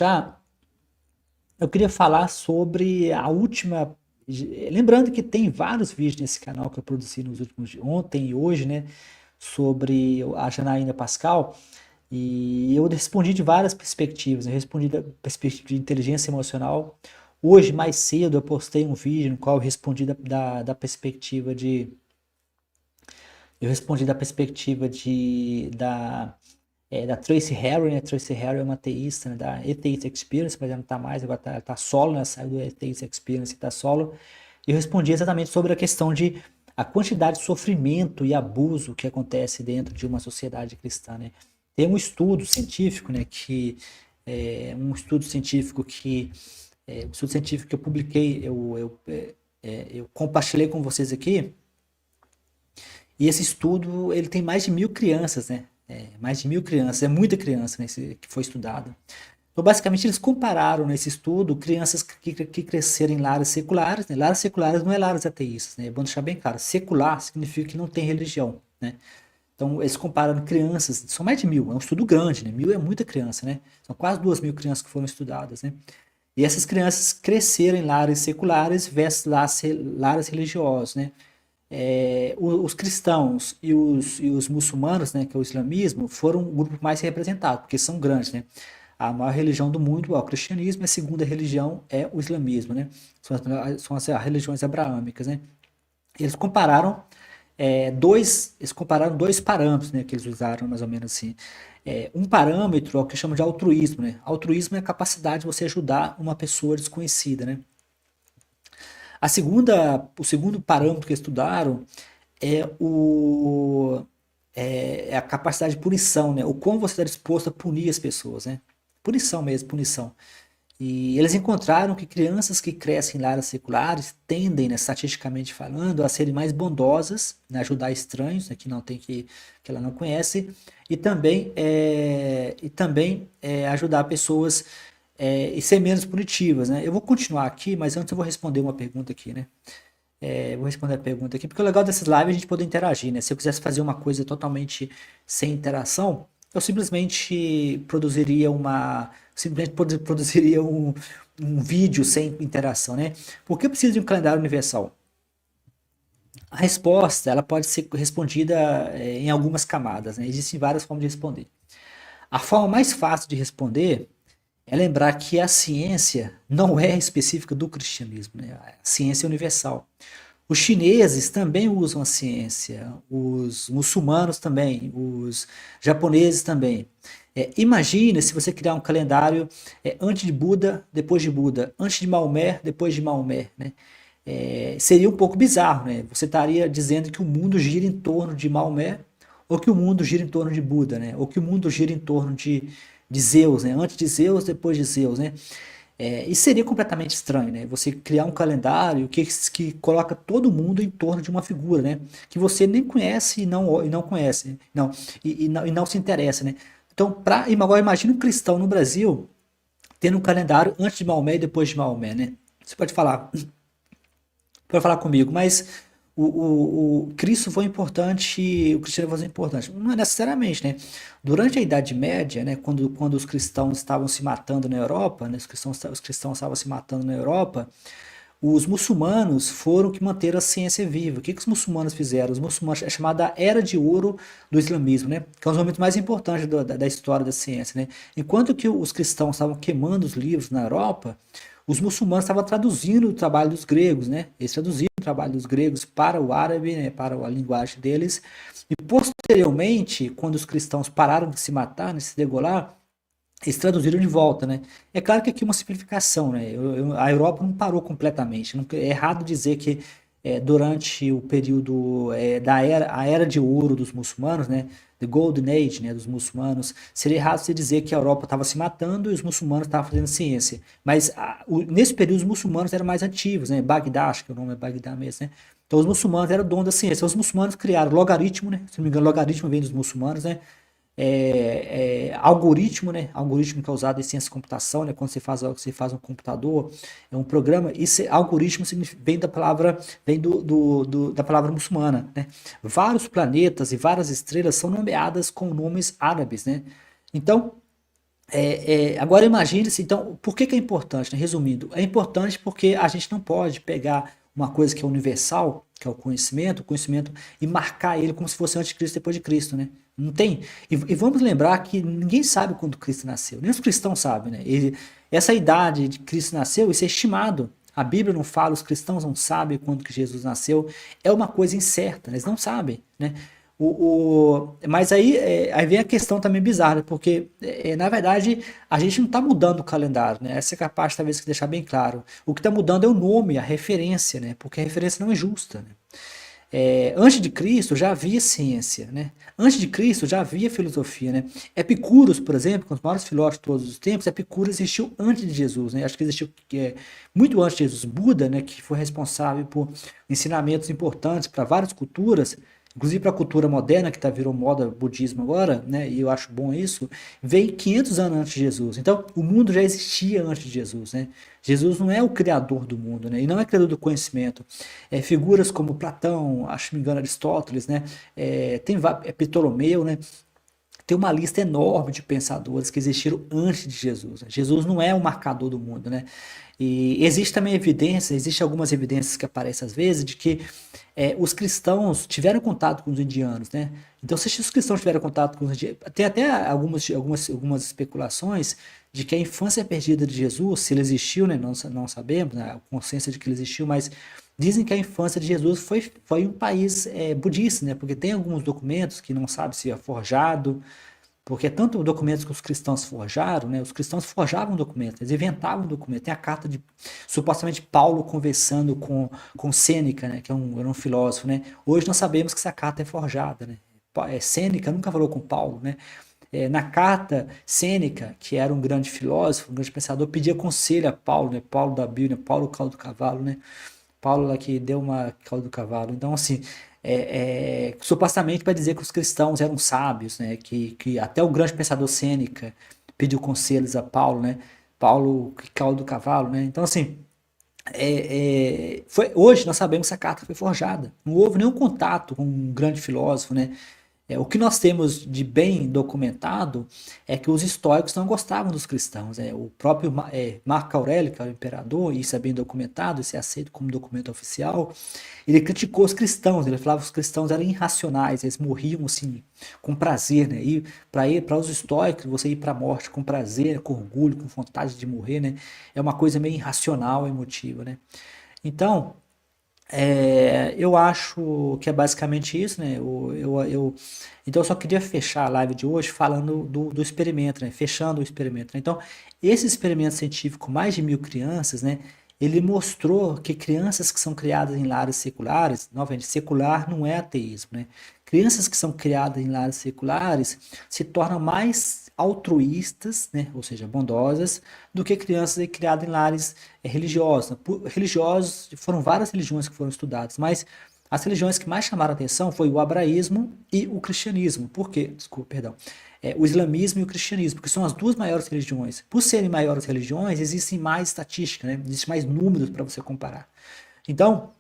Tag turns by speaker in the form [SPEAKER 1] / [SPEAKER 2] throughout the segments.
[SPEAKER 1] Tá, eu queria falar sobre a última. Lembrando que tem vários vídeos nesse canal que eu produzi nos últimos dias, ontem e hoje, né? Sobre a Janaína Pascal. E eu respondi de várias perspectivas. Eu respondi da perspectiva de inteligência emocional. Hoje, mais cedo, eu postei um vídeo no qual eu respondi da perspectiva de. Eu respondi da perspectiva da Tracy Harry, né? Tracy Harry é uma ateísta, né? Da Atheist Experience, mas ela não tá mais, agora tá solo, né? Saiu do Atheist Experience e tá solo. E eu respondi exatamente sobre a questão de a quantidade de sofrimento e abuso que acontece dentro de uma sociedade cristã, né? Tem um estudo científico, né? Um estudo científico que eu publiquei, eu compartilhei com vocês aqui, e esse estudo, ele tem mais de 1.000 crianças, né? Mais de 1.000 crianças, é muita criança, né, que foi estudada. Então, basicamente, eles compararam nesse estudo crianças que cresceram em lares seculares, né? Lares seculares não é lares ateístas, né? É bom deixar bem claro. Secular significa que não tem religião, né? Então, eles compararam crianças, são mais de 1.000, é um estudo grande, né? 1.000 é muita criança, né? São quase 2.000 crianças que foram estudadas, né? E essas crianças cresceram em lares seculares versus lares religiosos, né? Os cristãos e os muçulmanos, né, que é o islamismo, foram o grupo mais representado, porque são grandes, né? A maior religião do mundo é o cristianismo, e a segunda religião é o islamismo, né? São as religiões abraâmicas, né? Eles compararam dois parâmetros, né, que eles usaram mais ou menos assim. Um parâmetro é o que chamam de altruísmo, né? Altruísmo é a capacidade de você ajudar uma pessoa desconhecida, né? O segundo parâmetro que estudaram é é a capacidade de punição, né? O quão você está disposto a punir as pessoas, né? Punição mesmo, punição. E eles encontraram que crianças que crescem em lares seculares tendem, né, estatisticamente falando, a serem mais bondosas, né, ajudar estranhos, né, que não tem que ela não conhece, e também ajudar pessoas e ser menos punitivas, né? Eu vou continuar aqui, mas antes eu vou responder uma pergunta aqui, né? Vou responder a pergunta aqui, porque o legal dessas lives é a gente poder interagir, né? Se eu quisesse fazer uma coisa totalmente sem interação, eu simplesmente produziria um vídeo sem interação, né? Por que eu preciso de um calendário universal? A resposta, ela pode ser respondida em algumas camadas, né? Existem várias formas de responder. A forma mais fácil de responder é lembrar que a ciência não é específica do cristianismo, né? A ciência é universal. Os chineses também usam a ciência, os muçulmanos também, os japoneses também. Imagina se você criar um calendário antes de Buda, depois de Buda, antes de Maomé, depois de Maomé, né? Seria um pouco bizarro, né? Você estaria dizendo que o mundo gira em torno de Maomé, ou que o mundo gira em torno de Buda, né? Ou que o mundo gira em torno de Zeus, né? Antes de Zeus, depois de Zeus, né? Isso seria completamente estranho, né? Você criar um calendário que coloca todo mundo em torno de uma figura, né? Que você nem conhece e não conhece, não, e não se interessa, né? Então, agora imagine um cristão no Brasil tendo um calendário antes de Maomé e depois de Maomé, né? Você pode falar comigo, mas o Cristo foi importante, o cristianismo foi importante. Não é necessariamente, né? Durante a Idade Média, né, quando os cristãos estavam se matando na Europa, né, os cristãos estavam se matando na Europa, os muçulmanos foram que manteram a ciência viva. O que os muçulmanos fizeram? Os muçulmanos é chamada Era de Ouro do islamismo, né? Que é um dos momentos mais importantes da história da ciência, né? Enquanto que os cristãos estavam queimando os livros na Europa, os muçulmanos estavam traduzindo o trabalho dos gregos, né? Eles traduziram o trabalho dos gregos para o árabe, né? Para a linguagem deles. E posteriormente, quando os cristãos pararam de se matar, de se degolar, eles traduziram de volta, né? É claro que aqui é uma simplificação, né? A Europa não parou completamente. É errado dizer que durante o período a era de ouro dos muçulmanos, né? The Golden Age, né? Dos muçulmanos, seria errado você dizer que a Europa estava se matando e os muçulmanos estavam fazendo ciência. Mas nesse período os muçulmanos eram mais ativos, né? Bagdá, acho que o nome é Bagdá mesmo, né? Então os muçulmanos eram donos da ciência. Os muçulmanos criaram logaritmo, né? Se não me engano, logaritmo vem dos muçulmanos, né? Algoritmo, né? Algoritmo que é usado em ciência de computação, né? Quando você faz um computador, é um programa. Algoritmo vem da palavra muçulmana, né? Vários planetas e várias estrelas são nomeadas com nomes árabes, né? Então, Agora imagine-se, então, por que que é importante, né? Resumindo, é importante porque a gente não pode pegar uma coisa que é universal, que é o conhecimento, e marcar ele como se fosse antes de Cristo e depois de Cristo, né? Não tem. E vamos lembrar que ninguém sabe quando Cristo nasceu, nem os cristãos sabem, né? Essa idade de Cristo nasceu, isso é estimado. A Bíblia não fala, os cristãos não sabem quando que Jesus nasceu. É uma coisa incerta, eles não sabem, né? Mas aí, aí vem a questão também bizarra, porque na verdade a gente não está mudando o calendário, né? Essa é capaz talvez de deixar bem claro. O que está mudando é o nome, a referência, né? Porque a referência não é justa, né? Antes de Cristo já havia ciência, né? Antes de Cristo já havia filosofia, né? Epicuros, por exemplo, um dos maiores filósofos de todos os tempos, Epicuros existiu antes de Jesus, né? Acho que existiu muito antes de Jesus. Buda, né, que foi responsável por ensinamentos importantes para várias culturas, inclusive para a cultura moderna, que virou moda budismo agora, né? E eu acho bom isso, veio 500 anos antes de Jesus. Então, o mundo já existia antes de Jesus, né? Jesus não é o criador do mundo, né? E não é criador do conhecimento. Figuras como Platão, acho que me engano Aristóteles, né? Ptolomeu, né? Tem uma lista enorme de pensadores que existiram antes de Jesus, né? Jesus não é o marcador do mundo, né? E existe também evidência, existe algumas evidências que aparecem às vezes de que os cristãos tiveram contato com os indianos, né? Então, se os cristãos tiveram contato com os indianos, tem até algumas especulações de que a infância perdida de Jesus, se ele existiu, né? Não sabemos, né? A consciência de que ele existiu, mas dizem que a infância de Jesus foi em um país budista, né? Porque tem alguns documentos que não sabe se é forjado, porque tanto documentos que os cristãos forjaram, né? Os cristãos forjavam documentos, eles inventavam documentos. Tem a carta de supostamente Paulo conversando com Sêneca, né? Que era um filósofo, né? Hoje nós sabemos que essa carta é forjada, né? Sêneca nunca falou com Paulo, né? Na carta, Sêneca, que era um grande filósofo, um grande pensador, pedia conselho a Paulo, né? Paulo da Bíblia, Paulo caldo do cavalo, né? Paulo lá que deu uma cauda do cavalo. Então, assim, supostamente para dizer que os cristãos eram sábios, né? Que até o grande pensador Sêneca pediu conselhos a Paulo, né? Paulo que cauda do cavalo, né? Então, assim, hoje nós sabemos que essa carta foi forjada. Não houve nenhum contato com um grande filósofo, né? O que nós temos de bem documentado é que os estoicos não gostavam dos cristãos. O próprio Marco Aurélio, que é o imperador, e isso é bem documentado, isso é aceito como documento oficial, ele criticou os cristãos, ele falava que os cristãos eram irracionais, eles morriam assim, com prazer, né? E para os estoicos, você ir para a morte com prazer, com orgulho, com vontade de morrer, né? É uma coisa meio irracional, emotiva, né? Então, eu acho que é basicamente isso, né? Então eu só queria fechar a live de hoje falando do experimento, né? Fechando o experimento, né? Então, esse experimento científico, com mais de 1.000 crianças, né? Ele mostrou que crianças que são criadas em lares seculares, novamente, secular não é ateísmo, né? Crianças que são criadas em lares seculares se tornam mais altruístas, né? Ou seja, bondosas, do que crianças criadas em lares religiosos. Religiosos, foram várias religiões que foram estudadas, mas as religiões que mais chamaram a atenção foi o abraísmo e o cristianismo. Por quê? Desculpa, perdão. O islamismo e o cristianismo, porque são as duas maiores religiões. Por serem maiores religiões, existem mais estatística, né? Existem mais números para você comparar. Então,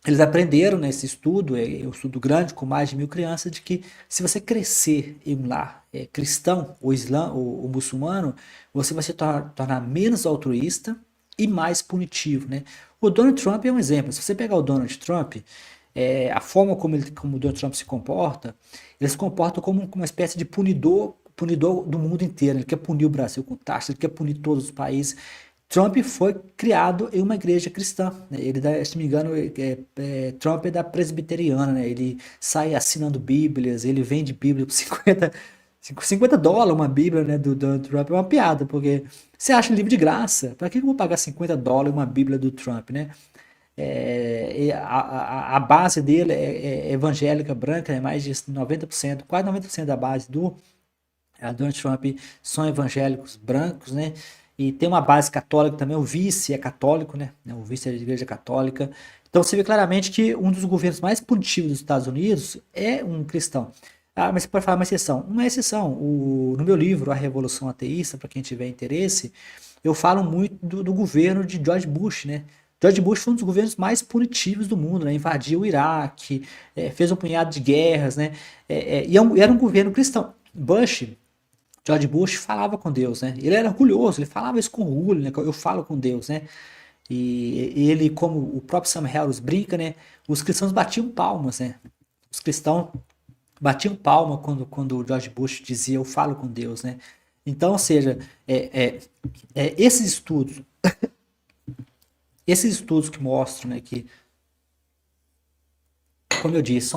[SPEAKER 1] eles aprenderam nesse estudo, um estudo grande com mais de 1.000 crianças, de que se você crescer em um lar cristão, ou islã, ou muçulmano, você vai se tornar menos altruísta e mais punitivo, né? O Donald Trump é um exemplo. Se você pegar o Donald Trump, a forma como o Donald Trump se comporta, ele se comporta como uma espécie de punidor do mundo inteiro. Ele quer punir o Brasil com taxas, ele quer punir todos os países. Trump foi criado em uma igreja cristã, né? Se não me engano, Trump é da presbiteriana, né? Ele sai assinando bíblias, ele vende bíblia por 50 dólares uma bíblia, né, do Donald Trump. É uma piada, porque você acha livro de graça. Para que eu vou pagar 50 dólares uma bíblia do Trump, né? A base dele é evangélica branca, né? Mais de 90%, quase 90% da base do Donald Trump são evangélicos brancos, né? E tem uma base católica também, o vice é católico, né? O vice é da igreja católica. Então você vê claramente que um dos governos mais punitivos dos Estados Unidos é um cristão. Ah, mas você pode falar uma exceção. Uma exceção. No meu livro, A Revolução Ateísta, para quem tiver interesse, eu falo muito do governo de George Bush, né? George Bush foi um dos governos mais punitivos do mundo, né? Invadiu o Iraque, fez um punhado de guerras, né? E era um governo cristão. Bush George Bush falava com Deus, né? Ele era orgulhoso, ele falava isso com orgulho, né? Eu falo com Deus, né? E ele, como o próprio Sam Harris brinca, né? Os cristãos batiam palmas, né? Os cristãos batiam palma quando o George Bush dizia eu falo com Deus, né? Então, ou seja, é, é, esses estudos que mostram, né, que, como eu disse,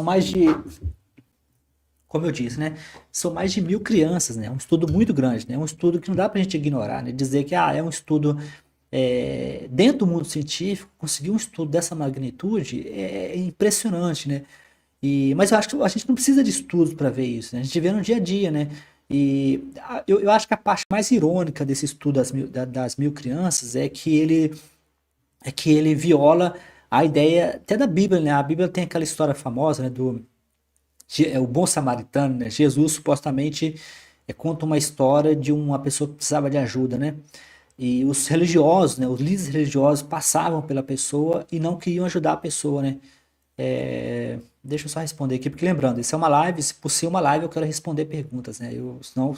[SPEAKER 1] como eu disse, né, são mais de 1.000 crianças, né? É um estudo muito grande, né? É um estudo que não dá para a gente ignorar, né? Dizer que é um estudo dentro do mundo científico, conseguir um estudo dessa magnitude é impressionante, né? Mas eu acho que a gente não precisa de estudos para ver isso, né? A gente vê no dia a dia, né? Eu acho que a parte mais irônica desse estudo das 1.000 crianças é que ele viola a ideia até da Bíblia, né? A Bíblia tem aquela história famosa, né, o bom samaritano, né? Jesus supostamente conta uma história de uma pessoa que precisava de ajuda, né? E os religiosos, né, os líderes religiosos passavam pela pessoa e não queriam ajudar a pessoa, né? Deixa eu só responder aqui, porque lembrando, isso é uma live, se por ser uma live eu quero responder perguntas, né? Senão